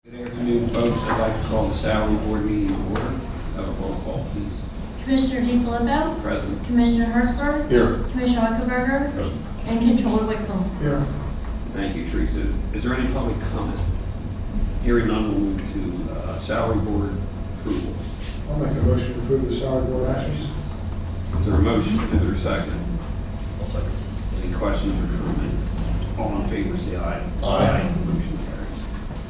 Good afternoon, folks. I'd like to call the salary board meeting to order. Have a roll call, please. Commissioner DiFilippo. Present. Commissioner Herzler. Here. Commissioner Eichelberger. Present. And Controller Whitcomb. Here. Thank you, Teresa. Is there any public comment? Hearing none, we'll move to salary board approval. I'll make a motion to approve the salary board actions. Is there a motion? Is there a second? I'll second. Any questions or comments? All in favor, say aye. Aye. Motion carries.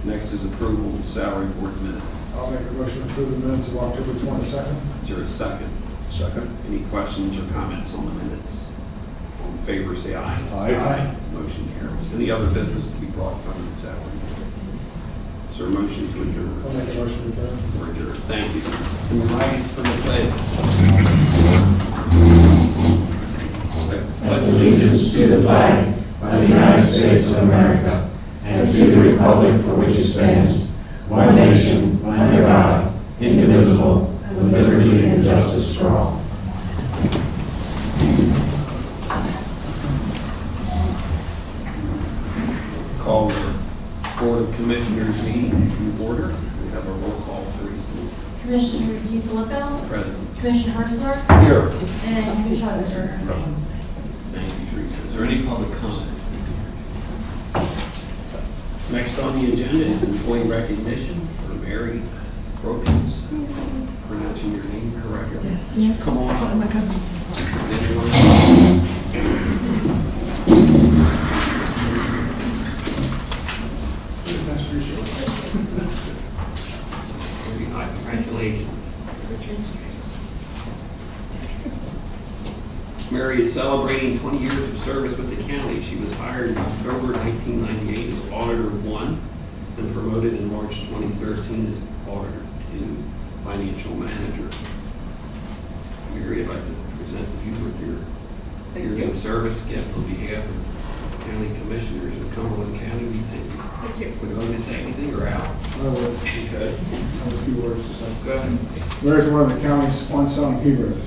Next is approval of salary board minutes. I'll make a motion to approve the minutes of October 22nd. Is there a second? Second. Any questions or comments on the minutes? All in favor, say aye. Aye. Motion carries. Any other business to be brought from the salary board? Is there a motion to adjourn? I'll make a motion to adjourn. We're adjourned. Thank you. Rise for the pledge. Pledge allegiance to the flag of the United States of America and to the republic for which it stands, one nation, under God, indivisible, with liberty and justice for all. Call the Board of Commissioners meeting to order. We have a roll call, please. Commissioner DiFilippo. Present. Commissioner Herzler. Here. And Commissioner Eichelberger. Thank you, Teresa. Is there any public comment? Next on the agenda is employee recognition for Mary Brokens. Pronouncing your name correctly? Yes. Come on up. My cousin's. Very high. Congratulations. Mary is celebrating 20 years of service with the county. She was hired in October 1998 as Auditor 1 and promoted in March 2013 as Auditor 2, Financial Manager. Mary, I'd like to present you with your years of service gift on behalf of County Commissioners of Cumberland County. We thank you. Thank you. Would you like to say anything or out? I would. Good. I have a few words to say. Go ahead. Mary's one of the county's unsung heroes.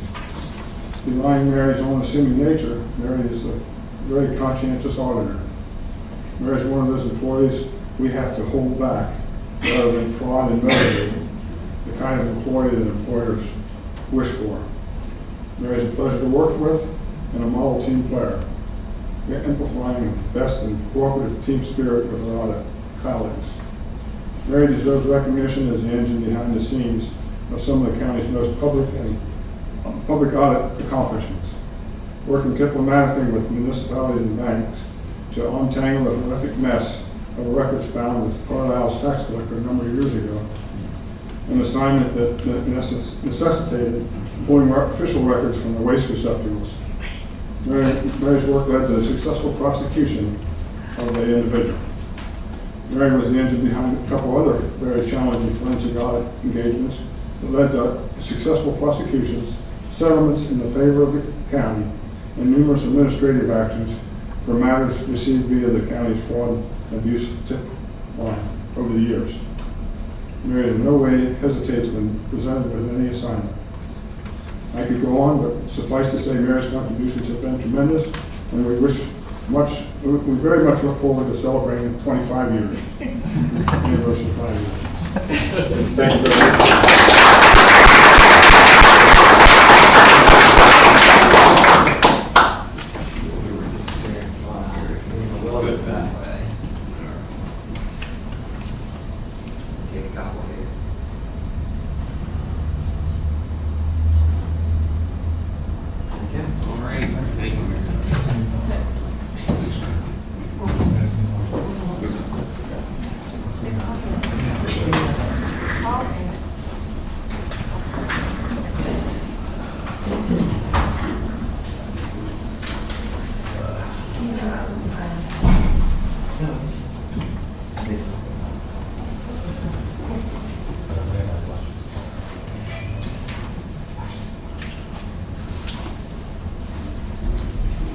Belying Mary's unassuming nature, Mary is a very conscientious auditor. Mary's one of those employees we have to hold back rather than prod and motivate, the kind of employee that employers wish for. Mary's a pleasure to work with and a model team player, amplifying the best in cooperative team spirit with her audit colleagues. Mary deserves recognition as the engine behind the scenes of some of the county's most public audit accomplishments, working diplomatically with municipalities and banks to untangle the horrific mess of records found with Carlisle's tax collector a number of years ago, an assignment that necessitated pulling official records from the waste receptacles. Mary's work led to the successful prosecution of the individual. Mary was the engine behind a couple other very challenging forensic audit engagements that led to successful prosecutions, settlements in the favor of the county, and numerous administrative actions for matters received via the county's fraud and abuse tip line over the years. Mary in no way hesitates when presented with any assignment. I could go on, but suffice to say Mary's contributions have been tremendous, and we very much look forward to celebrating 25 years, anniversary of 5 years. Thank you very much. Take a couple here. Okay. All right. Thank you, Mary.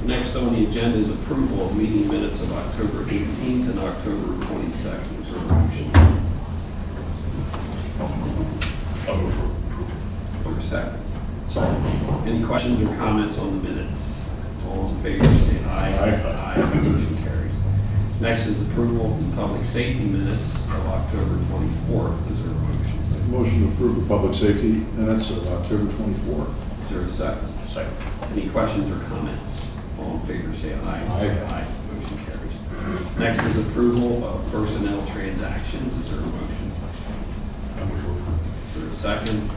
Next on the agenda is approval of meeting minutes of October 18th and October 22nd. Is there a motion? Is there a second? Any questions or comments on the minutes? All in favor, say aye. Aye. Motion carries. Next is approval of the public safety minutes of October 24th. Is there a motion? Make a motion to approve the public safety minutes of October 24th. Is there a second? Second. Any questions or comments? All in favor, say aye. Aye. Motion carries. Next is approval of personnel transactions. Is there a motion? Is there a second?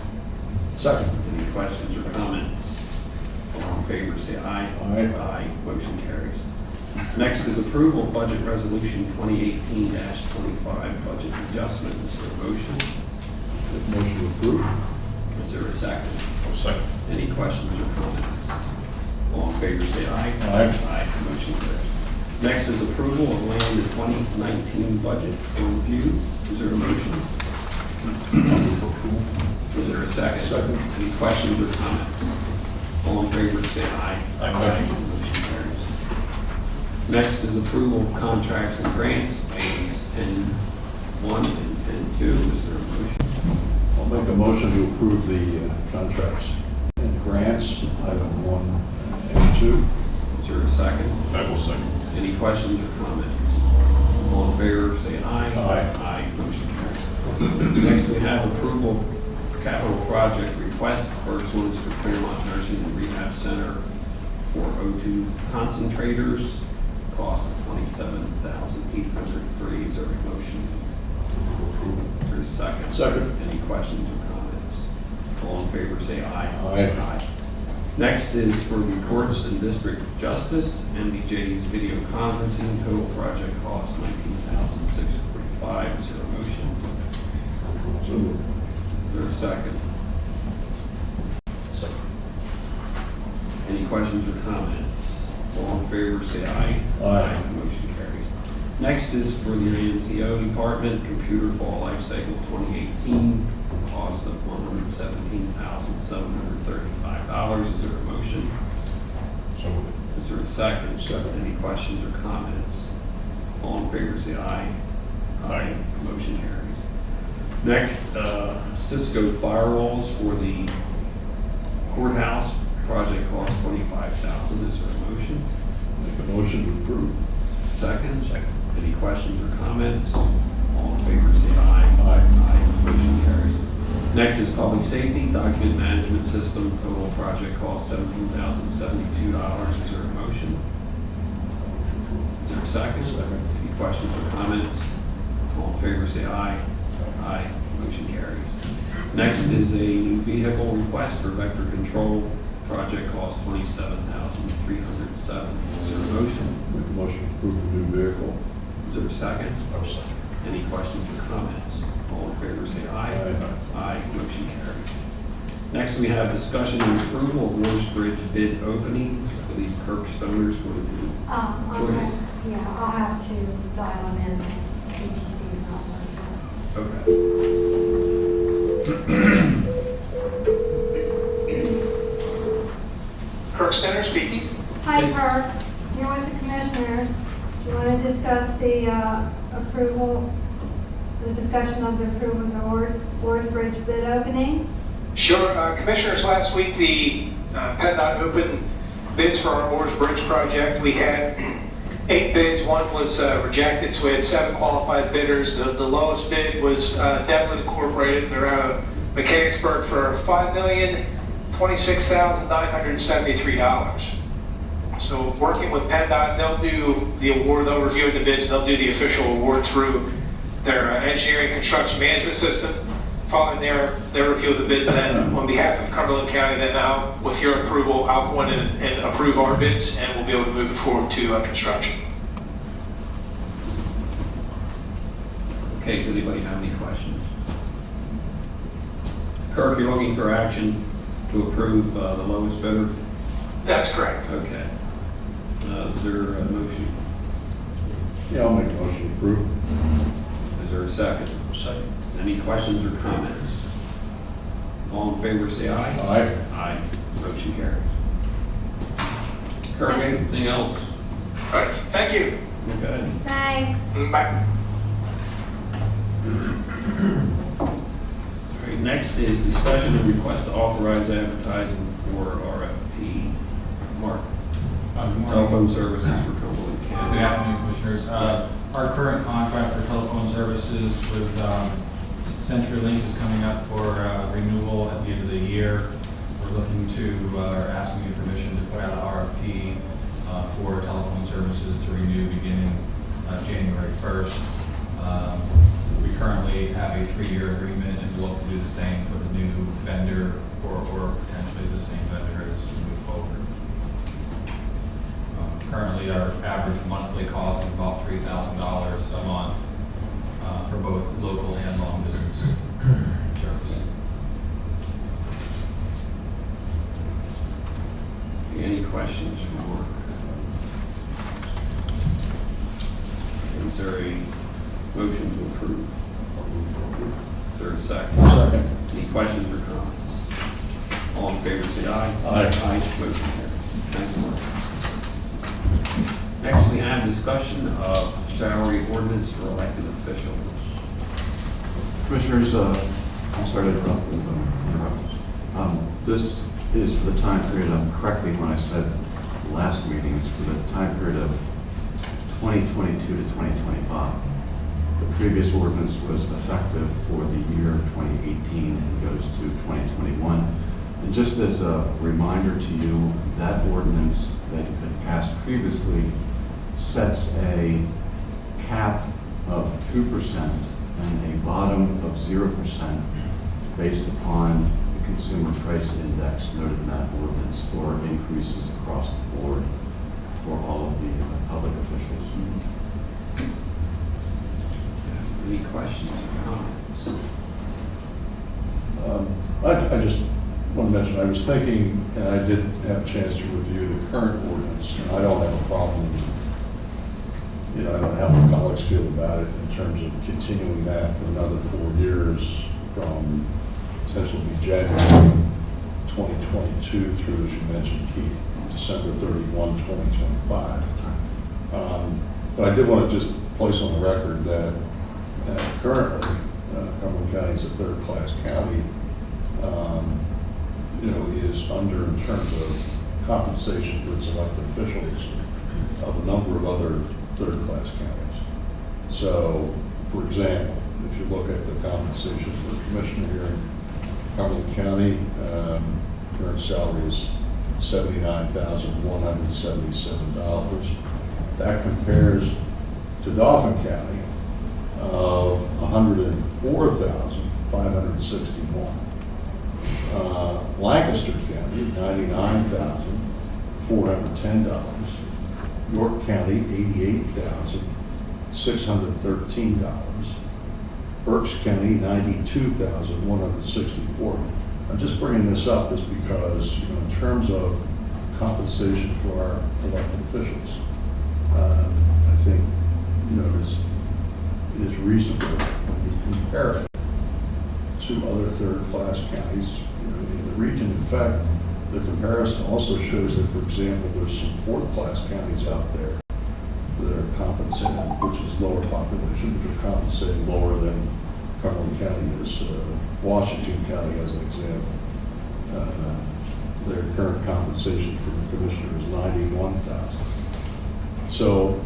Second. Any questions or comments? All in favor, say aye. Aye. Aye. Motion carries. Next is approval of budget resolution 2018-25, budget adjustment. Is there a motion? Make a motion to approve. Is there a second? Second. Any questions or comments? All in favor, say aye. Aye. Aye. Motion carries. Next is approval of land the 2019 budget overview. Is there a motion? Is there a second? Second. Any questions or comments? All in favor, say aye. Aye. Motion carries. Next is approval of contracts and grants, items 10.1 and 10.2. Is there a motion? I'll make a motion to approve the contracts and grants, item 1 and 2. Is there a second? I will second. Any questions or comments? All in favor, say aye. Aye. Aye. Motion carries. Next, we have approval of capital project request. First one is for Claremont Nursing and Rehab Center for O2 concentrators, cost of $27,803. Is there a motion? Is there a second? Second. Any questions or comments? All in favor, say aye. Aye. Next is for the courts and district justice, MDJ's video conferencing, total project cost $19,645. Is there a motion? So moved. Is there a second? Second. Any questions or comments? All in favor, say aye. Aye. Motion carries. Next is for the AMTO department, computer fall life cycle 2018, cost of $117,735. Is there a motion? So moved. Is there a second? Second. Any questions or comments? All in favor, say aye. Aye. Motion carries. Next, Cisco firewalls for the courthouse, project cost $25,000. Is there a motion? Make a motion to approve. Second? Second. Any questions or comments? All in favor, say aye. Aye. Aye. Motion carries. Next is public safety, document management system, total project cost $17,072. Is there a motion? Is there a second? Second. Any questions or comments? All in favor, say aye. Aye. Motion carries. Next is a new vehicle request for vector control, project cost $27,307. Is there a motion? Make a motion to approve the new vehicle. Is there a second? I'll second. Any questions or comments? All in favor, say aye. Aye. Aye. Motion carries. Next, we have discussion and approval of Norris Bridge bid opening. I believe Kirk Stoner's going to do. I'll have to dial them in, ATC is not working. Okay. Kirk Stenner speaking. Hi, Kirk. Here with the commissioners. Do you want to discuss the approval, the discussion of the approval of the Orrs Bridge bid opening? Sure. Commissioners, last week the PennDOT opened bids for our Orrs Bridge project. We had 8 bids. One was rejected, so we had 7 qualified bidders. The lowest bid was Devlin Incorporated. They're out of Mechanicsburg for $5,026,973. So working with PennDOT, they'll do the award, they'll review the bids, they'll do the official award through their engineering construction management system. Following their review of the bids, then on behalf of Cumberland County, then now with your approval, I'll go in and approve our bids, and we'll be able to move it forward to construction. Okay, does anybody have any questions? Kirk, you're looking for action to approve the lowest bidder? That's correct. Okay. Is there a motion? Yeah, I'll make a motion to approve. Is there a second? Second. Any questions or comments? All in favor, say aye. Aye. Aye. Motion carries. Kirk, anything else? All right, thank you. Okay. Thanks. Bye. All right, next is discussion and request to authorize advertising for RFP. Mark, telephone services for Cumberland County. Good afternoon, Commissioners. Our current contract for telephone services with CenturyLink is coming up for renewal at the end of the year. We're looking to, or asking your permission to put out an RFP for telephone services to renew beginning January 1st. We currently have a 3-year agreement and we'll look to do the same for the new vendor or potentially the same vendor as we move forward. Currently, our average monthly cost is about $3,000 a month for both local and long distance service. Any questions for? Is there a motion to approve? I'll move for approval. Is there a second? Second. Any questions or comments? All in favor, say aye. Aye. Motion carries. Thanks, Mark. Next, we have discussion of salary ordinance for elected officials. Commissioners, I'm sorry to interrupt. This is for the time period, I'm correcting when I said last meeting, it's for the time period of 2022 to 2025. The previous ordinance was effective for the year of 2018 and goes to 2021. And just as a reminder to you, that ordinance that had passed previously sets a cap of 2% and a bottom of 0% based upon the consumer price index noted in that ordinance for increases across the board for all of the public officials. Any questions or comments? I just want to mention, I was thinking, and I did have a chance to review the current ordinance, and I don't have a problem, I don't know how my colleagues feel about it in terms of continuing that for another 4 years from essentially January 2022 through, as you mentioned, Keith, December 31, 2025. But I did want to just place on the record that currently, Cumberland County is a third-class county, is under, in terms of compensation for its elected officials, of a number of other third-class counties. So, for example, if you look at the compensation for a commissioner here in Cumberland County, current salary is $79,177. That compares to Dauphin County of $104,561. Lancaster County, $99,410. York County, $88,613. Berks County, $92,164. I'm just bringing this up is because, in terms of compensation for our elected officials, I think, it is reasonable when you compare it to other third-class counties in the region. In fact, the comparison also shows that, for example, there's some fourth-class counties out there that are compensated, which is lower population, which are compensated lower than Cumberland County is. Washington County, as an example, their current compensation for the commissioner is $91,000. So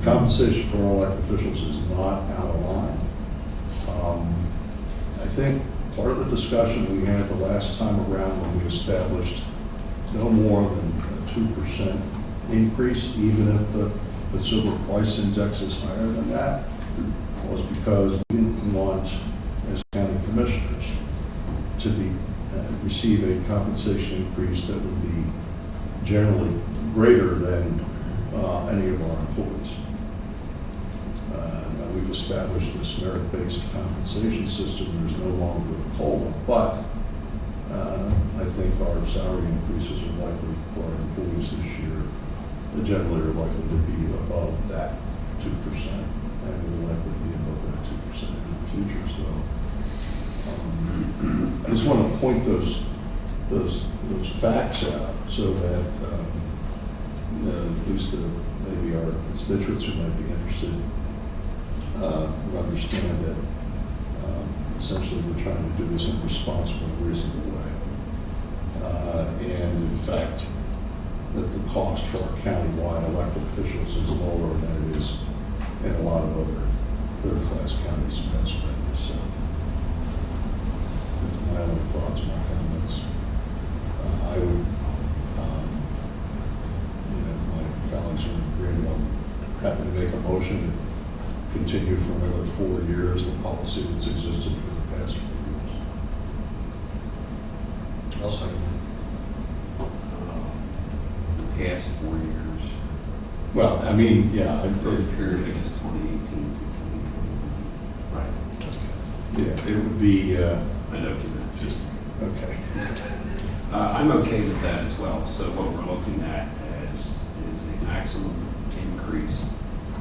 compensation for all elected officials is not out of line. I think part of the discussion we had the last time around when we established no more than a 2% increase, even if the consumer price index is higher than that, was because we didn't want, as county commissioners, to be receive a compensation increase that would be generally greater than any of our employees. Now we've established this merit-based compensation system. There's no longer a COLA, but I think our salary increases are likely for our employees this year, generally are likely to be above that 2%, and will likely be above that 2% in the future. So I just want to point those facts out so that at least maybe our constituents who might be interested would understand that essentially we're trying to do this in a responsible, reasonable way. And in fact, that the cost for our countywide elected officials is lower than it is in a lot of other third-class counties in Pennsylvania. So those are my own thoughts, my comments. I would, my colleagues are agreeing, I'm happy to make a motion to continue for another 4 years the policy that's existed for the past 4 years. I'll second The past 4 years, Well, I mean, yeah, for the period, I guess, 2018 to 2020. yeah, it would be, I know, because that's just, okay. I'm okay with that as well. So what we're looking at is a maximum increase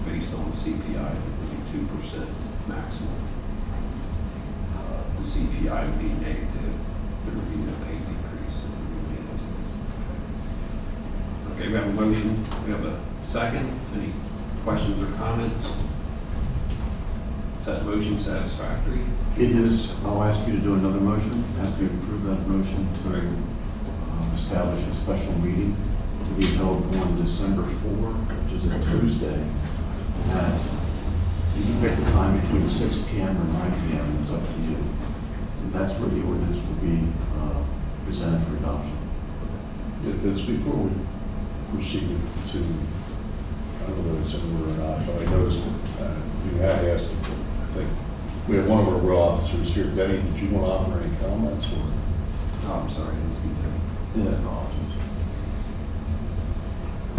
based on CPI, that would be 2% maximum. The CPI would be negative, there would be no pay decrease, and it would remain as it is. Okay, we have a motion, we have a second. Any questions or comments? Is that motion satisfactory? It is. I'll ask you to do another motion. Ask you to approve that motion to establish a special meeting to be held on December 4, which is a Tuesday, at, you can pick the time between 6 p.m. or 9 p.m. It's up to you. And that's where the ordinance will be presented for adoption. It's before we proceeded to, I don't know whether it's in order or not, but I noticed you had asked, I think, we have one of our real officers here. Denny, did you want to offer any comments or? Oh, I'm sorry, I didn't see that. Yeah.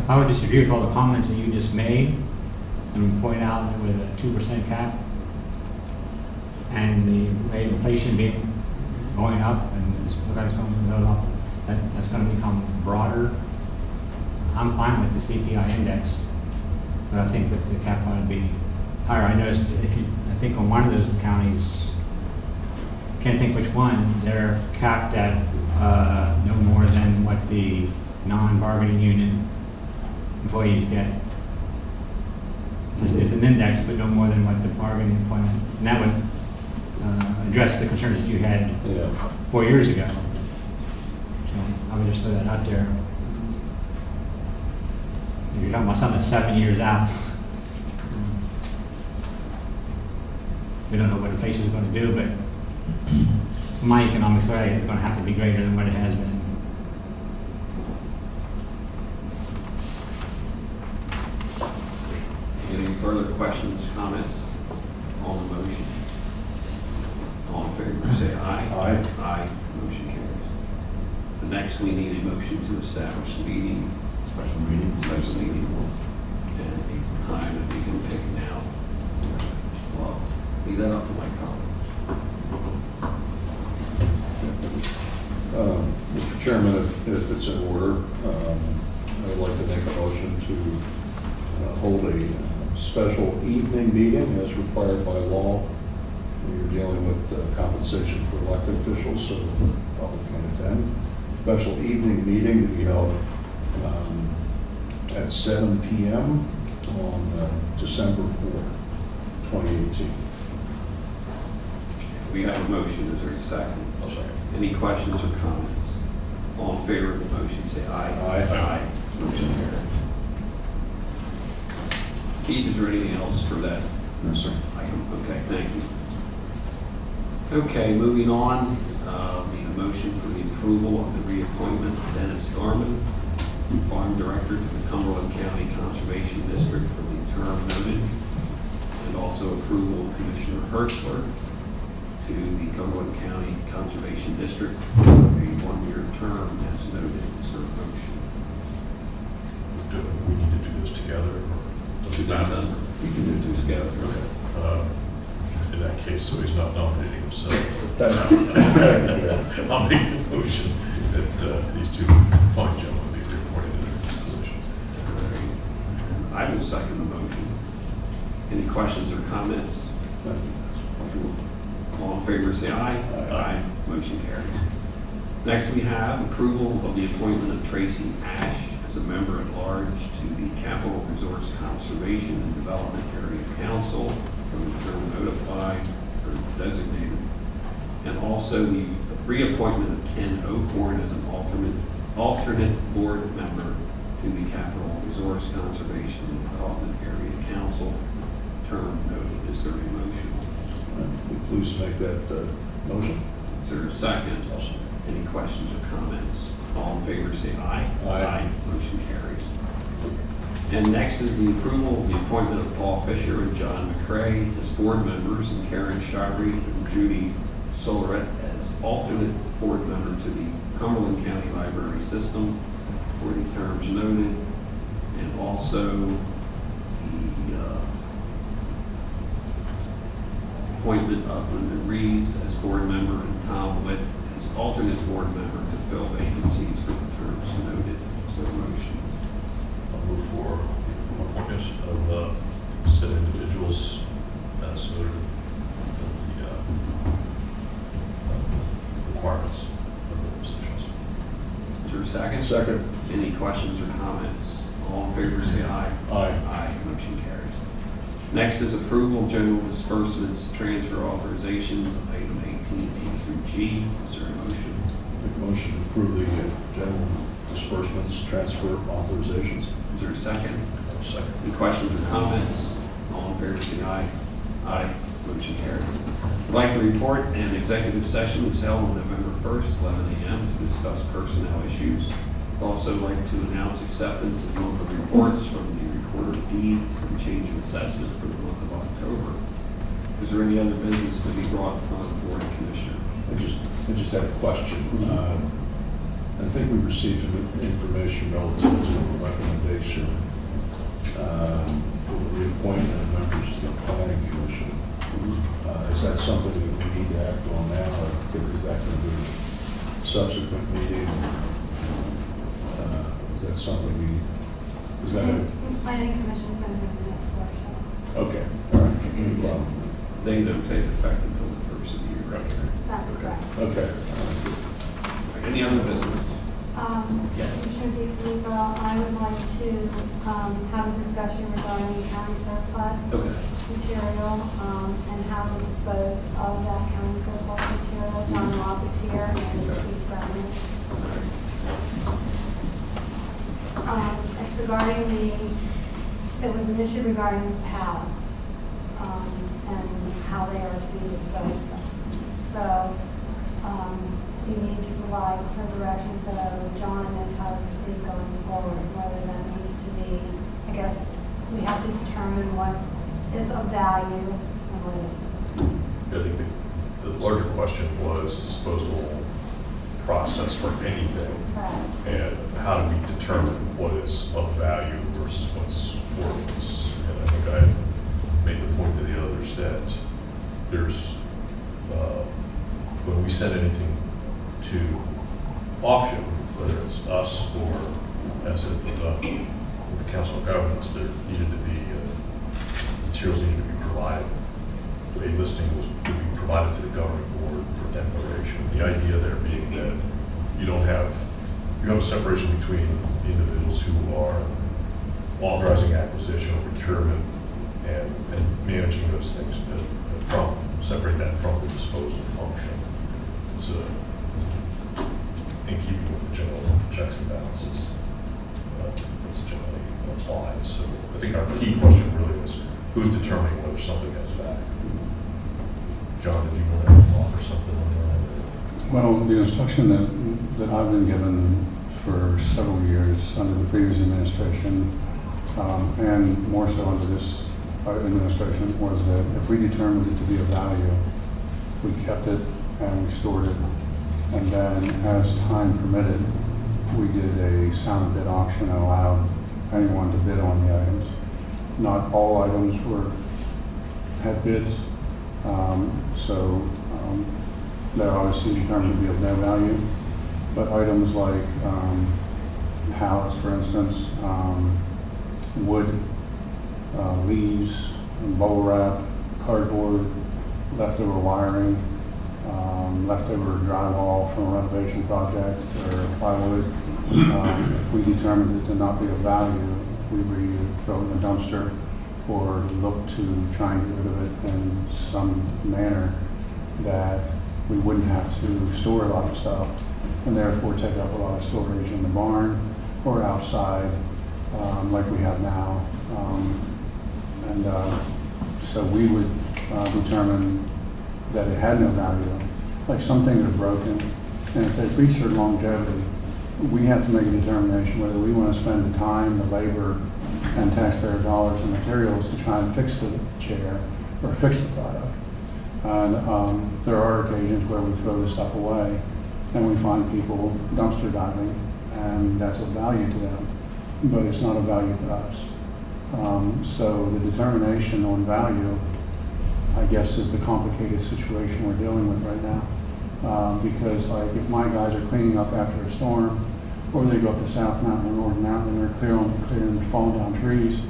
I would disagree with all the comments that you just made and point out that with a 2% cap and the rate of inflation being going up and this guy's going to go up, that's going to become broader. I'm fine with the CPI index, but I think that the cap ought to be higher. I noticed I think on one of those counties, can't think which one, they're capped at no more than what the non-bargaining unit employees get. It's an index, but no more than what the bargaining employment, and that would address the concerns that you had Yeah. 4 years ago. So I would just throw that out there. If you're talking about something that's 7 years out, we don't know what inflation is going to do, but from my economic study, it's going to have to be greater than what it has been. Any further questions, comments on the motion? All in favor, say aye. Aye. Aye, motion carries. The next, we need a motion to establish a meeting, Special meeting. special meeting, and a time that we can pick now. Well, leave that up to my colleagues. Mr. Chairman, if it's in order, I would like to make a motion to hold a special evening meeting as required by law when you're dealing with compensation for elected officials so that the public can attend. Special evening meeting to be held at 7 p.m. on December 4th, 2018. We have a motion, is there a second? I'll second. Any questions or comments? All in favor of the motion, say aye. Aye. Motion carries. Keith, is there anything else for that No, sir. item? Okay, thank you. Okay, moving on, need a motion for the approval of the reappointment of Dennis Garman, Farm Director to the Cumberland County Conservation District for the term noted, and also approval of Commissioner Hertzler to the Cumberland County Conservation District for a one-year term as noted. Is there a motion? Do we need to do this together, or does it matter? We can do this together. Okay. In that case, so he's not nominating himself. Thank you. I'll make the motion that these two fine gentlemen be reappointed to their positions. I will second the motion. Any questions or comments? All in favor, say aye. Aye. Motion carries. Next, we have approval of the appointment of Tracy Ash as a member at large to the Capital Resource Conservation and Development Area Council from the term notified or designated. And also the reappointment of Ken Oakhorn as an alternate board member to the Capital Resource Conservation and Development Area Council for the term noted. Is there a motion? Please make that motion. Is there a second? Any questions or comments? All in favor say aye. Aye. Motion carries. And next is the approval of the appointment of Paul Fisher and John McCray as board members and Karen Shirey and Judy Solaret as alternate board member to the Cumberland County Library System for the terms noted, and also the appointment of Linda Reeves as board member and Tom Witt as alternate board member to fill vacancies for the terms noted. So motion. I'll move for the appointment of said individuals as noted in the requirements of the positions. Is there a second? Second. Any questions or comments? All in favor say aye. Aye. Aye. Motion carries. Next is approval of general disbursements, transfer authorizations, item 18A through G. Is there a motion? Make a motion to approve the general disbursements, transfer authorizations. Is there a second? I'll second. Any questions or comments? All in favor say aye. Aye. Motion carries. I'd like to report an executive session was held on November 1st, 11 a.m. to discuss personnel issues. I'd also like to announce acceptance of monthly reports from the Recorder of Deeds and change of assessment for the month of October. Is there any other business to be brought in front of the Board of Commissioners? I just had a question. I think we received some information relative to the recommendation for the reappointment of members to the Planning Commission. Is that something that we need to act on now, or is that going to be a subsequent meeting? Is that something is that a? Planning Commission is going to be the next workshop. Okay, all right, no problem. They don't take effect until the first of the year. Right. That's correct. Okay. Any other business? Yes. Commissioner DeFilippo, I would like to have a discussion regarding county surplus Okay. material and how to dispose of that county surplus material. John Robb is here and Keith Brennan. It's regarding there was an issue regarding pallets and how they are to be disposed of. So you need to provide her direction so John knows how to proceed going forward, whether that needs to be, I guess, we have to determine what is of value and what isn't. I think the larger question was disposal process for anything. Correct. And how do we determine what is of value versus what's worthless? And I think I made the point to the others that there's, when we send anything to auction, whether it's us or as with the Council of Governments, there needed to be, materials needed to be provided. A listing was to be provided to the governing board for declaration. The idea there being that you have a separation between individuals who are authorizing acquisition or procurement and managing those things separate that from the disposal function. It's in keeping with the general checks and balances that's generally applied. So I think our key question really is who's determining whether something has value. John, did you want to offer something on that? Well, the instruction that I've been given for several years under the previous administration, and more so under this administration, was that if we determined it to be of value, we kept it and we stored it. And then as time permitted, we did a sound bid auction and allowed anyone to bid on the items. Not all items had bids, so that obviously determined to be of no value. But items like pallets, for instance, wood, leaves, bubble wrap, cardboard, leftover wiring, leftover drywall from a renovation project or plywood. If we determined it to not be of value, we would either throw it in the dumpster or look to try and get rid of it in some manner that we wouldn't have to store a lot of stuff and therefore take up a lot of storage in the barn or outside, like we have now. And so we would determine that it had no value. Like some things are broken, and if they've reached their longevity, we have to make a determination whether we want to spend the time, the labor, and taxpayer dollars and materials to try and fix the chair or fix the product. And there are occasions where we throw this stuff away and we find people dumpster diving, and that's of value to them, but it's not of value to us. So the determination on value, I guess, is the complicated situation we're dealing with right now. Because like if my guys are cleaning up after a storm, or they go up to South Mountain or North Mountain and they're clearing falling down trees,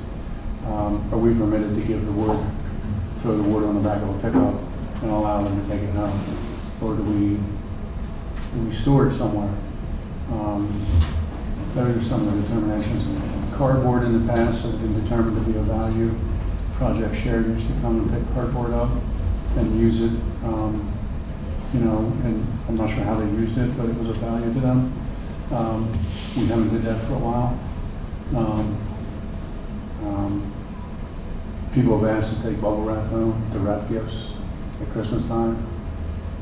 are we permitted to give the wood, throw the wood on the back of a pickup and allow them to take it home? Or do we store it somewhere? Those are some of the determinations. Cardboard in the past has been determined to be of value. Project Share used to come and pick cardboard up and use it, and I'm not sure how they used it, but it was of value to them. We haven't did that for a while. People have asked to take bubble wrap home to wrap gifts at Christmas time,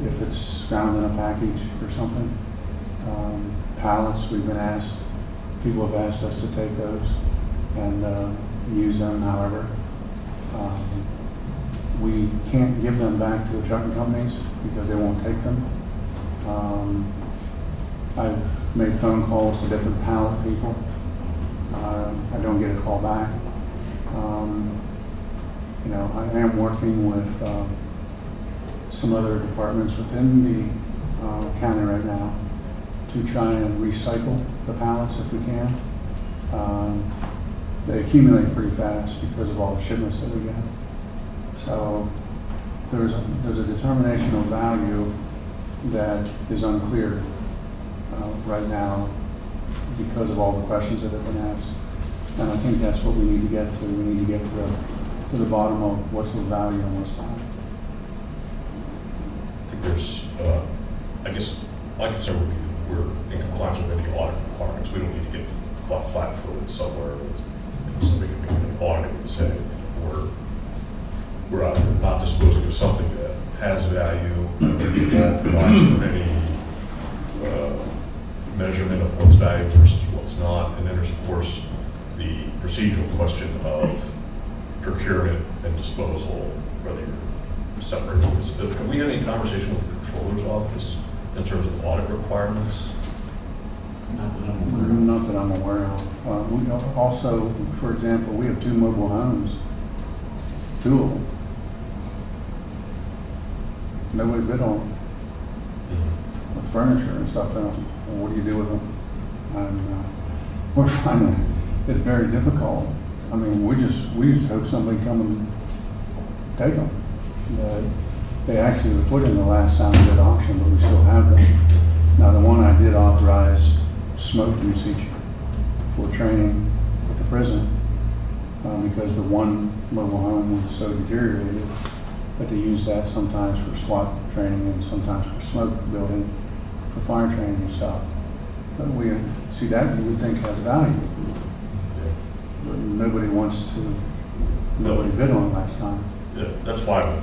if it's found in a package or something. Pallets, we've been asked, people have asked us to take those and use them however. We can't give them back to the trucking companies because they won't take them. I've made phone calls to different pallet people. I don't get a call back. I am working with some other departments within the county right now to try and recycle the pallets if we can. They accumulate pretty fast because of all the shipments that we get. So there's a determination of value that is unclear right now because of all the questions that have been asked. And I think that's what we need to get to. We need to get to the bottom of what's the value and what's not. I think there's, I guess, my concern would be that we're in compliance with any audit requirements. We don't need to get flat-footed somewhere with somebody coming in and auditing and saying we're either not disposing of something that has value, that provides for any measurement of what's valued versus what's not. And then there's, of course, the procedural question of procurement and disposal, whether you're separate. Have we had any conversation with the Controller's Office in terms of audit requirements? Not that I'm aware of. We also, for example, we have 2 mobile homes, 2 of them. Nobody bid on them. With furniture and stuff in them. Well, what do you do with them? And we're finding it very difficult. I mean, we just hope somebody come and take them. They actually were put in the last sound bid auction, but we still have them. Now, the one I did authorize smoke usage for training at the prison because the one mobile home was so deteriorated that they use that sometimes for SWAT training and sometimes for smoke building, for fire training and stuff. But we see that you would think has value. But nobody bid on it last time. Yeah, that's why I'd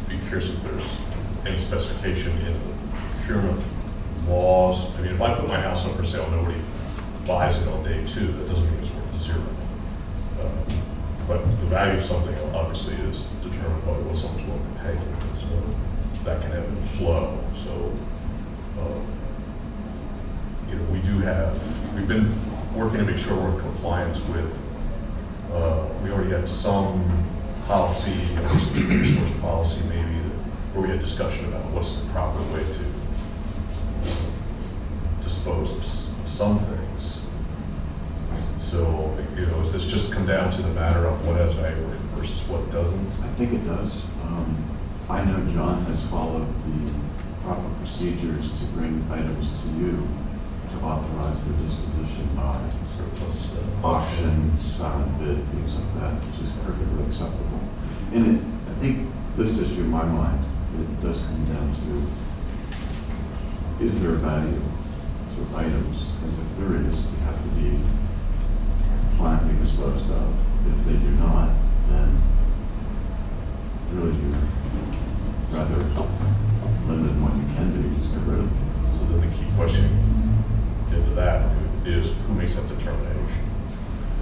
be curious if there's any specification in the procurement laws. I mean, if I put my house up for sale, nobody buys it on day 2, that doesn't mean it's worth 0. But the value of something obviously is determined by what someone's willing to pay for it. So that can ebb and flow. So, we've been working to make sure we're in compliance with, we already had some policy, resource policy maybe, where we had discussion about what's the proper way to dispose of some things. So, does this just come down to the matter of what has value versus what doesn't? I think it does. I know John has followed the proper procedures to bring items to you to authorize their disposition by Surplus, auction, silent bid, things like that, which is perfectly acceptable. And I think this issue in my mind, it does come down to, is there a value to of items, because if there is, they have to be pliantly disposed of. If they do not, then really you're rather limited in what you can do, just get rid of them. So then the key question into that is, who makes that determination?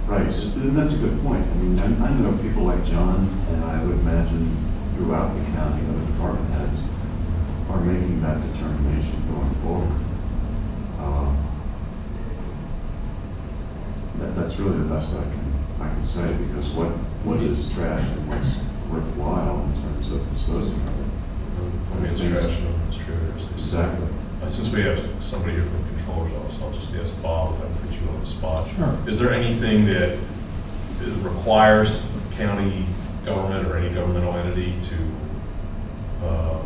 Right, and that's a good point. I mean, I know people like John, and I would imagine throughout the county, other department heads are making that determination going forward. That's really the best I can say, because what is trash and what's worthwhile in terms of disposing of it. I mean, it's trash and administrators. Exactly. Since we have somebody here from the controller's office, I'll just ask Bob if I can put you on the spot. Sure. Is there anything that requires county government or any governmental entity to, are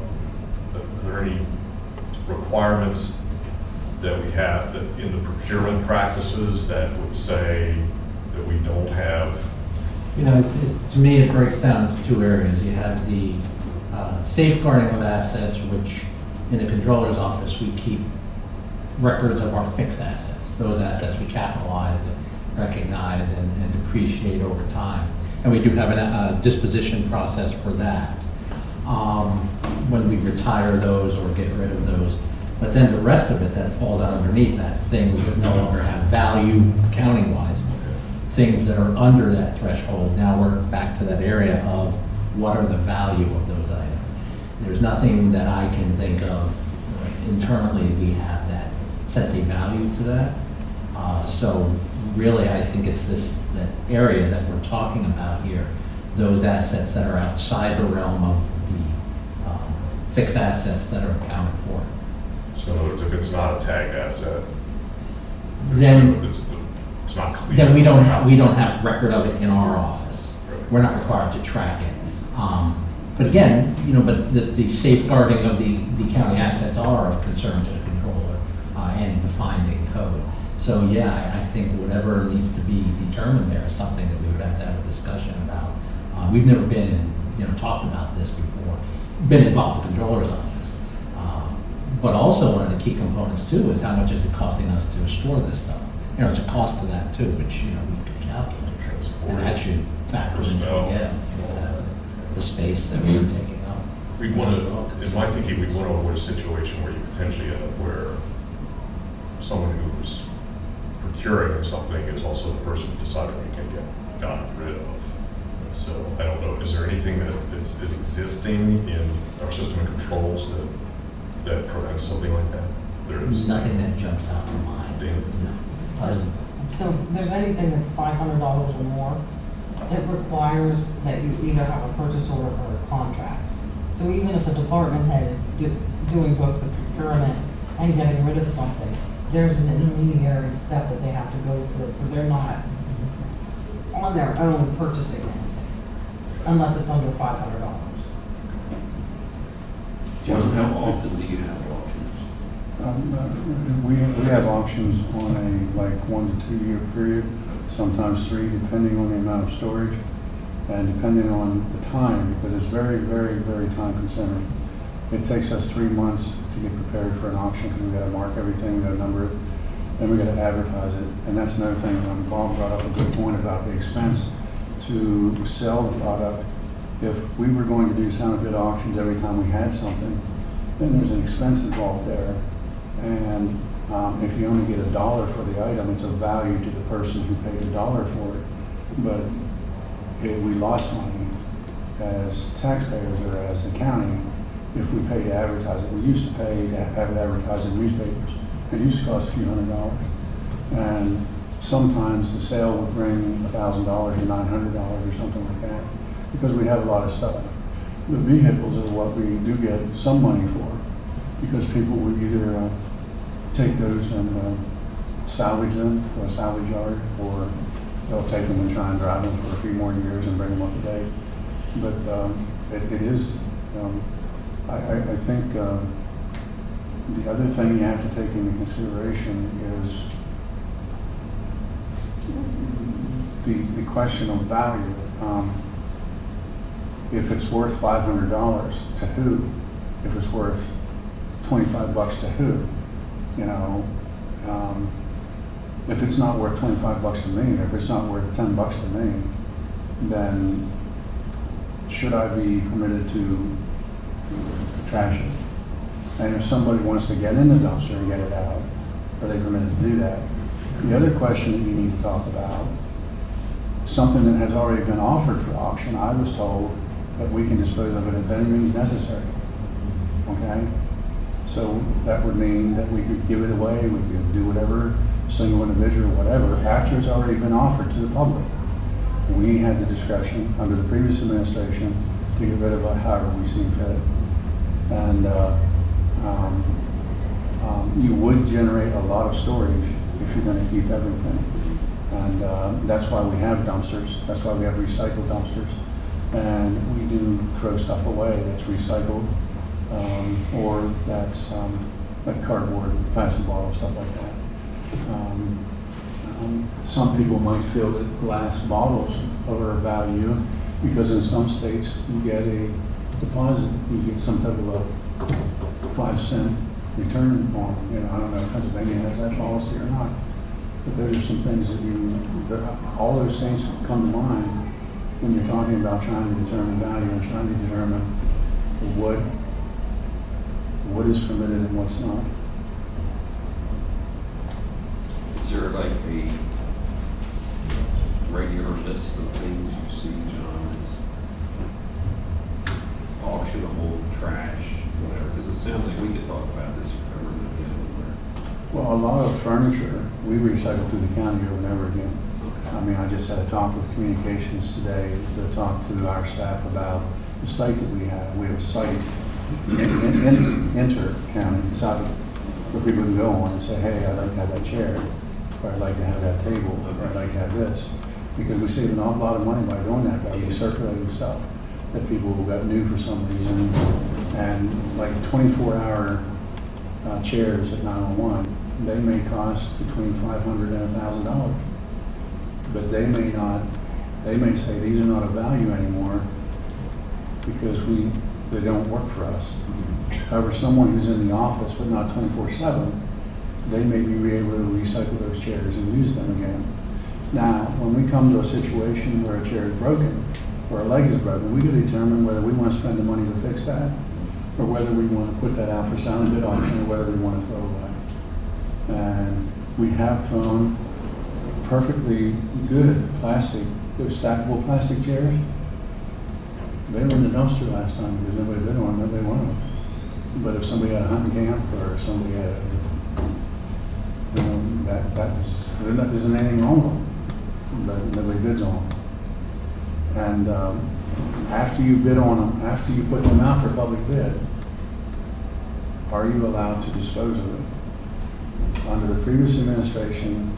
there any requirements that we have that in the procurement practices that would say that we don't have? You know, to me, it breaks down into two areas. You have the safeguarding of assets, which in the controller's office, we keep records of our fixed assets. Those assets we capitalize, recognize, and depreciate over time. And we do have a disposition process for that when we retire those or get rid of those. But then the rest of it that falls out underneath that, things that no longer have value accounting-wise, things that are under that threshold, now we're back to that area of what are the value of those items. There's nothing that I can think of internally we have that sets a value to that. So really, I think it's that area that we're talking about here, those assets that are outside the realm of the fixed assets that are accounted for. So in other words, if it's not a tagged asset, Then it's not clear. Then we don't have record of it in our office. Right. We're not required to track it. But again, but the safeguarding of the county assets are of concern to the controller and defined in code. So yeah, I think whatever needs to be determined there is something that we would have to have a discussion about. We've never been talked about this before. Been involved in the controller's office. But also one of the key components too is how much is it costing us to store this stuff? There's a cost to that too, which we could calculate. Transport. And that should factor into Personnel. the space that we're taking up. We want to, in my thinking, we want to avoid a situation where you potentially end up where someone who's procuring something is also the person deciding they can get gotten rid of. So I don't know, is there anything that is existing in our system of controls that prevents something like that? There is. Nothing that jumps out in mind. Dan? No. So if there's anything that's $500 or more, it requires that you either have a purchase order or a contract. So even if a department head is doing both the procurement and getting rid of something, there's an intermediary step that they have to go through. So they're not on their own purchasing anything, unless it's under $500. John, how often do you have auctions? We have auctions on a 1 to 2 year period, sometimes 3, depending on the amount of storage and depending on the time, because it's very, very, very time consuming. It takes us 3 months to get prepared for an auction because we got to mark everything, we got to number it, then we got to advertise it. And that's another thing, Bob brought up a good point about the expense to sell the product. If we were going to do sound bid auctions every time we had something, then there's an expense involved there. And if you only get $1 for the item, it's of value to the person who paid $1 for it. But if we lost money as taxpayers or as the county if we pay to advertise it. We used to pay to have it advertised in newspapers. It used to cost a few $100s. And sometimes the sale would bring $1,000 or $900 or something like that, because we have a lot of stuff. The vehicles are what we do get some money for, because people would either take those and salvage them to a salvage yard, or they'll take them and try and drive them for a few more years and bring them up to date. But it is, I think the other thing you have to take into consideration is the question of value. If it's worth $500 to who? If it's worth $25 to who? You know, If it's not worth $25 to me, if it's not worth $10 to me, then should I be permitted to trash it? And if somebody wants to get in the dumpster and get it out, are they permitted to do that? The other question that you need to talk about, something that has already been offered for auction, I was told that we can dispose of it if any means necessary. Okay? So that would mean that we could give it away, we could do whatever, single individual, whatever, after it's already been offered to the public. We had the discretion under the previous administration to get rid of it however we see fit. And you would generate a lot of storage if you're going to keep everything. And that's why we have dumpsters. That's why we have recycled dumpsters. And we do throw stuff away that's recycled or that's like cardboard, plastic bottles, stuff like that. Some people might feel that glass bottles are of value because in some states you get a deposit, you get some type of a 5-cent return on, I don't know if Pennsylvania has that policy or not, but those are some things that all those things come to mind when you're talking about trying to determine value and trying to determine what is permitted and what's not. Is there like a regular list of things you see, John, as auctionable, trash, whatever? Because it sounds like we could talk about this forever and again. Well, a lot of furniture, we recycle through the county over and over again. Okay. I mean, I just had a talk with communications today to talk to our staff about the site that we have. We have a site in inter-county, site where people can go on and say, hey, I'd like to have that chair, or I'd like to have that table, or I'd like to have this. Because we save an awful lot of money by doing that, by recirculating stuff that people got new for some reason. And like 24-hour chairs at 901, they may cost between $500 and $1,000. But they may not, they may say these are not of value anymore because they don't work for us. However, someone who's in the office but not 24/7, they may be able to recycle those chairs and use them again. Now, when we come to a situation where a chair is broken or a leg is broken, we can determine whether we want to spend the money to fix that or whether we want to put that out for silent bid auction or whether we want to throw it away. And we have thrown perfectly good plastic, those stackable plastic chairs. They were in the dumpster last time because nobody bid on them, nobody wanted them. But if somebody had a hunting camp or if somebody had, there isn't anything wrong with them, but nobody bids on them. And after you bid on them, after you put them out for public bid, are you allowed to dispose of it? Under the previous administration,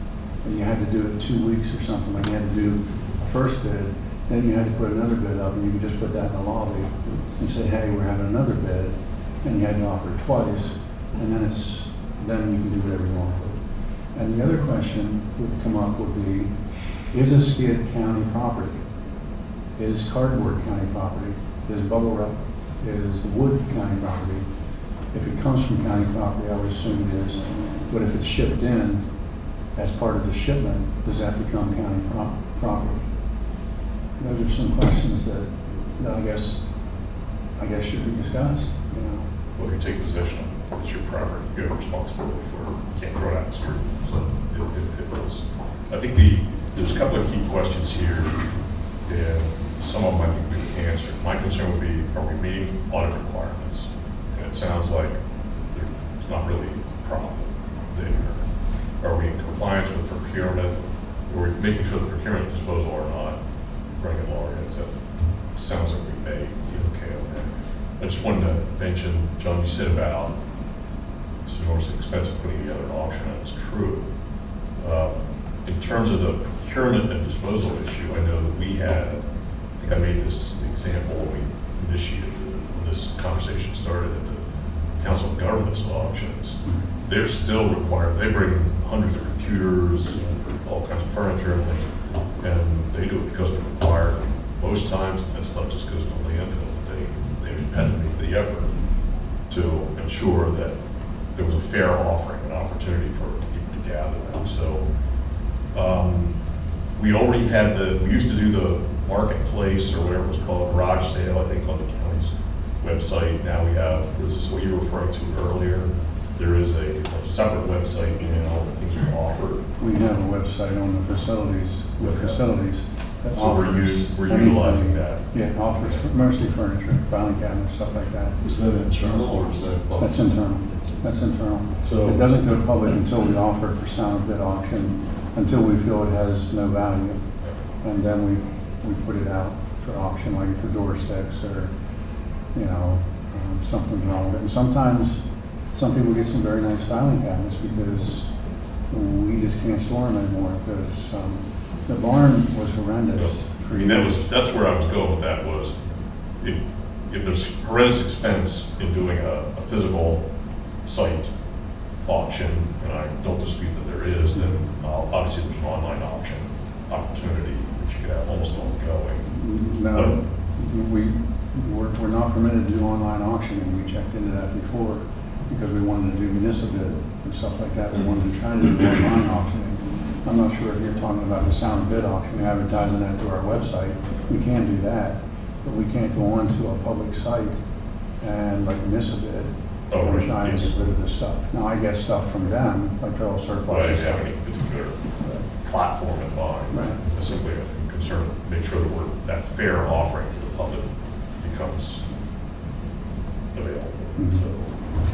you had to do it 2 weeks or something, like you had to do a first bid, then you had to put another bid up, and you could just put that in the lobby and say, hey, we're having another bid, and you had to offer it twice, and then you can do whatever you want with it. And the other question would come up would be, is a skid county property? Is cardboard county property? Is bubble wrap? Is the wood county property? If it comes from county property, I would assume it is. But if it's shipped in as part of the shipment, does that become county property? Those are some questions that I guess should be discussed. Well, if you take possession of it, it's your property, you have responsibility for it, you can't throw it out in the street. So it was, I think there's a couple of key questions here, and some of them I think we can answer. My concern would be, are we meeting audit requirements? And it sounds like there's not really a problem there. Are we in compliance with procurement? Are we making sure the procurement disposal are not running long? That sounds like we may be okay on that. I just wanted to mention, John, you said about it's enormously expensive putting together an auction, and it's true. In terms of the procurement and disposal issue, I know that we had, I think I made this example when we initiated, when this conversation started at the Council of Governments auctions. They're still required, they bring hundreds of computers, all kinds of furniture and things, and they do it because they're required. Most times that stuff just goes to the landfill. They had to make the effort to ensure that there was a fair offering, an opportunity for people to gather them. So we already had we used to do the marketplace or whatever it's called, garage sale, I think, on the county's website. Now we have, was this what you were referring to earlier? There is a separate website and all the things we offer. We have a website on the facilities, that So we're offers utilizing anything. that. Yeah, offers mostly furniture, filing cabinets, stuff like that. Is that internal or is that public? That's internal. That's internal. So- It doesn't go public until we offer it for sound bid auction, until we feel it has no value. And then we put it out for auction, like for door sticks or, something wrong with it. And sometimes, some people get some very nice filing cabinets because we just can't store them anymore because the barn was horrendous. I mean, that's where I was going with that was, if there's horrendous expense in doing a physical site auction, and I don't dispute that there is, then obviously there's an online auction opportunity, which you could have almost ongoing. No, we're not permitted to do online auctioning. We checked into that before because we wanted to do municipal bid and stuff like that. We wanted to try to do online auctioning. I'm not sure if you're talking about the sound bid auction, advertising that through our website. We can do that, but we can't go onto a public site and like municipal bid. Oh, and right, try and yes. get rid of this stuff. Now, I get stuff from them, like federal surplus. But I and didn't have stuff. any particular platform in mind. Right. It's simply a concern, make sure that fair offering to the public becomes available. Mhm. So,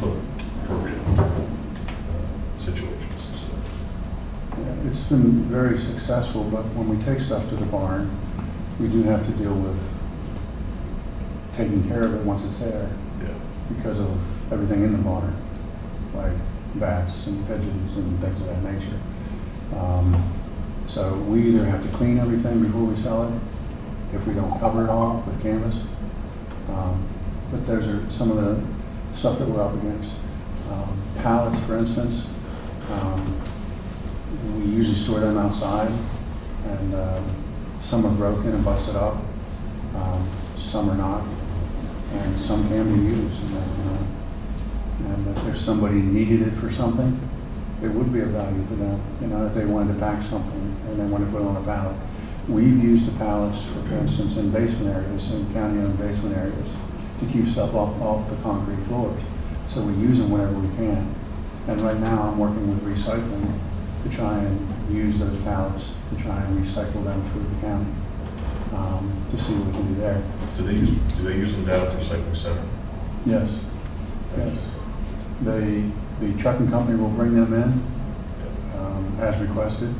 for appropriate situations. So. Yeah, it's been very successful, but when we take stuff to the barn, we do have to deal with taking care of it once it's there Yeah. because of everything in the barn, like bats and pigeons and things of that nature. So we either have to clean everything before we sell it, if we don't cover it all with canvas. But those are some of the stuff that we're up against. Pallets, for instance, we usually store them outside, and some are broken and busted up, some are not, and some can be used. And if somebody needed it for something, it would be of value to them, if they wanted to pack something and they wanted to put it on a pallet. We've used the pallets, for instance, in basement areas, in county-owned basement areas, to keep stuff off the concrete floors. So we use them whenever we can. And right now, I'm working with recycling to try and use those pallets to try and recycle them through the county, to see what we can do there. Do they use them down at the recycling center? Yes, yes. The trucking company will bring them in, as requested.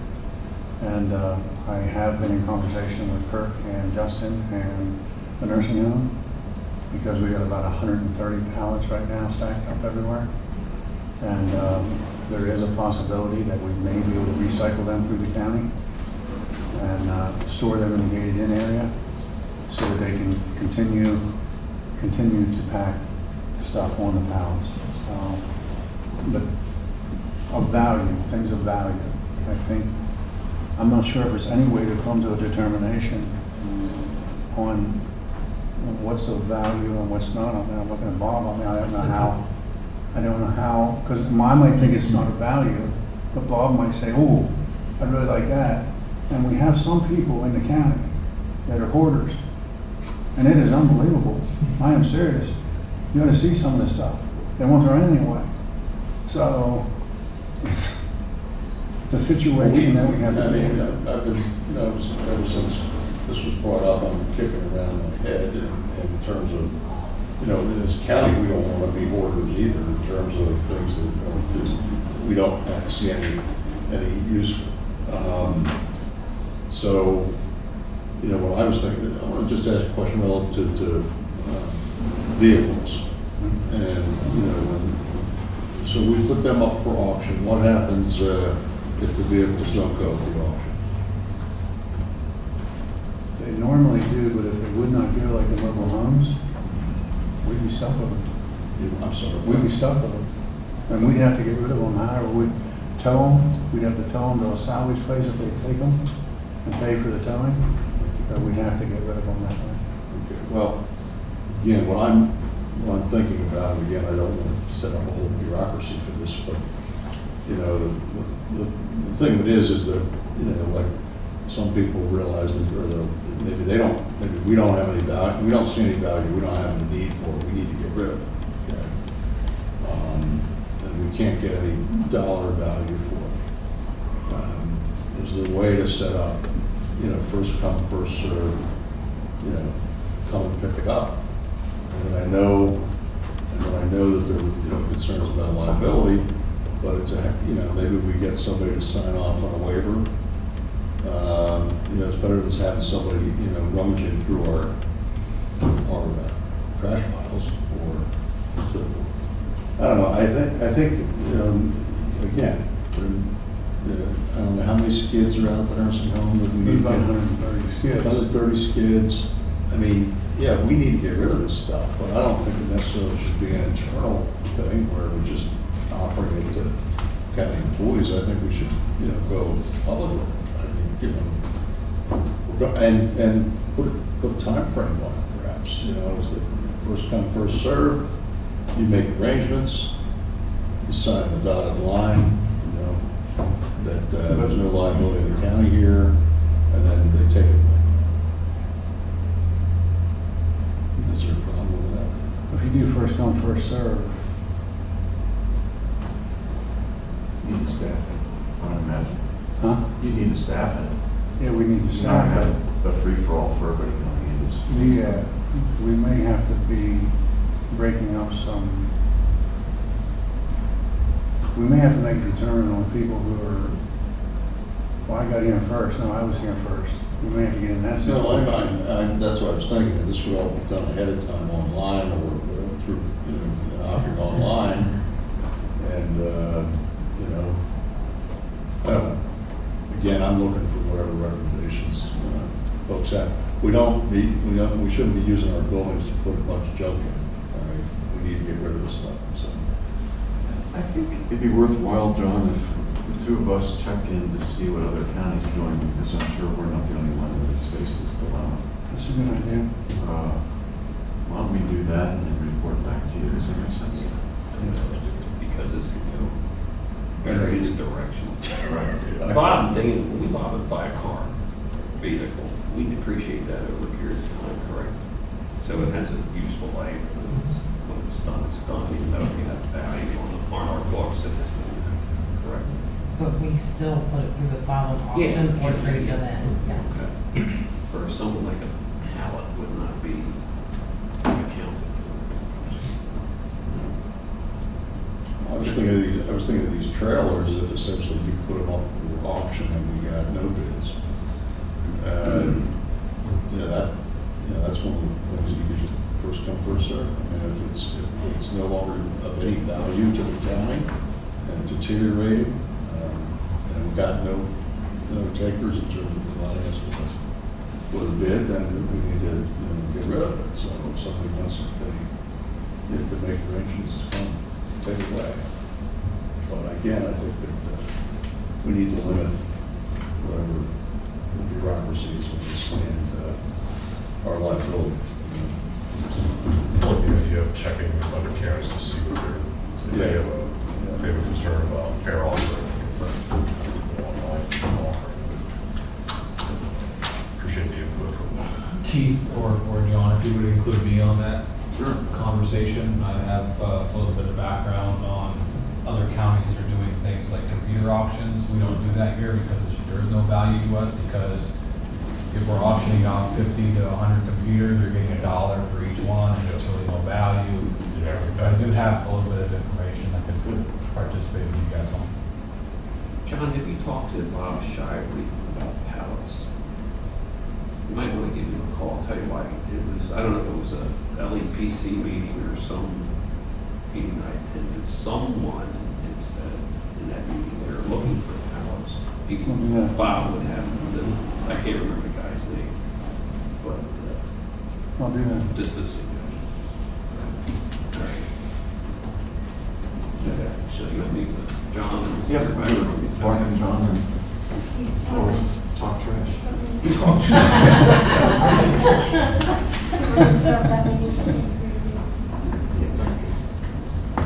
And I have been in conversation with Kirk and Justin and the nursing home, because we got about 130 pallets right now stacked up everywhere. And there is a possibility that we may be able to recycle them through the county and store them in the gated-in area so that they can continue to pack stuff on the pallets. But of value, things of value, I think, I'm not sure if there's any way to come to a determination on what's of value and what's not. I mean, I'm looking at Bob, I don't know how, because I might think it's not of value, but Bob might say, oh, I'd really like that. And we have some people in the county that are hoarders, and it is unbelievable. I am serious. You ought to see some of this stuff. They won't throw anything away. So, it's a situation that we have to I mean, deal with. I've been, ever since this was brought up, I'm kicking around my head in terms of, in this county, we don't want to be hoarders either in terms of things that are just, we don't see any use for. So, what I was thinking, I want to just ask a question relative to vehicles. And, so we put them up for auction. What happens if the vehicles don't go to the auction? They normally do, but if they would not go like the mobile homes, we'd be stuck with them. I'm sorry. We'd be stuck with them. And we'd have to get rid of them. However, we'd tow them. We'd have to tow them to a salvage place if they take them and pay for the towing. But we'd have to get rid of them that way. Okay. Well, again, what I'm thinking about, and again, I don't want to set up a whole bureaucracy for this, but you know, the thing of it is that, you know, like, some people realize that, or maybe they don't, maybe we don't have any value, we don't see any value, we don't have any need for it, we need to get rid of it, okay? And we can't get any dollar value for it. There's a way to set up, you know, first come, first serve, you know, come and pick it up. And then I know that there are, you know, concerns about liability, but it's a, you know, maybe we get somebody to sign off on a waiver. You know, it's better than having somebody, you know, rummaging through our trash piles or so forth. I don't know, I think, you know, again, you know, I don't know how many skids are out at the nursing home that we need. About 130 skids. 130 skids. I mean, yeah, we need to get rid of this stuff, but I don't think it necessarily should be an internal thing where we're just offering it to county employees. I think we should, you know, go public with it. I think, you know, and put a time frame on it, perhaps. You know, is that first come, first serve. You make arrangements. You sign the dotted line. You know that there's no liability in the county here, and then they take it away. Is there a problem with that? If you do first come, first serve, You need to staff it, I would imagine. huh? You need to staff it. Yeah, we need to You don't staff have it. a free-for-all for everybody coming in. It's just- We may have to be breaking up some, we may have to make a determination on people who are, well, I got here first, no, I was here first. We may have to get in that No, situation. that's what I was thinking, that this would all be done ahead of time online or through, you know, an offering online. And, you know, I don't know. Again, I'm looking for whatever recommendations folks have. We shouldn't be using our buildings to put a bunch of junk in, all right? We need to get rid of this stuff, so. I think it'd be worthwhile, John, if the two of us check in to see what other counties are doing, because I'm sure we're not the only one that has faced this dilemma. That's a good idea. Why don't we do that and then report back to you? Does that make sense? Because this could go various directions. Right. Bob, Dana, when we buy a car, vehicle, we depreciate that over a period of time, correct? So it has a useful life, and when it's done, even though we have value on our books, it has to be correct? But we still put it through the silent auction or trade them in, yes. Okay. For something like a pallet would not be accounted I was thinking of these trailers, if essentially you put them up for auction and we got no bids. That's one of the things you could first come, first serve. I mean, if it's no longer of any value to the county and deteriorating, and we've got no takers in terms of providing us with a bid, then we need to, you know, get rid of it. So if somebody wants it, they could make arrangements to come take it away. But again, I think that we need to limit whatever the bureaucracy is with this and our liability. Well, you have checking with other counties to see what if they have a concern about fair offering. Online offering. Appreciate the input from that. Keith or John, if you would include me on that Sure. conversation. I have a little bit of background on other counties that are doing things like computer auctions. We don't do that here because there is no value to us, because if we're auctioning off 50 to 100 computers, you're getting $1 for each one, and there's really no value. But I do have a little bit of information I could participate with you guys on. John, have you talked to Bob Shively about pallets? You might want to give him a call. I'll tell you why. I don't know if it was a LEPC meeting or some meeting I attended. Someone had said in that meeting they were looking for pallets. Yeah. Bob would have them. I can't remember the guy's name, but I'll do that. just a suggestion. Yeah. So you meet with John and Yeah, everybody from the Mark and John and we'll talk trash.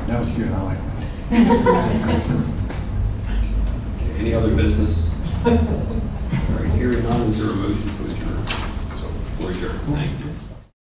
That was good, I like that. Any other business? All right, hearing none, is there a motion to adjourn? So, we're adjourned. Thank you.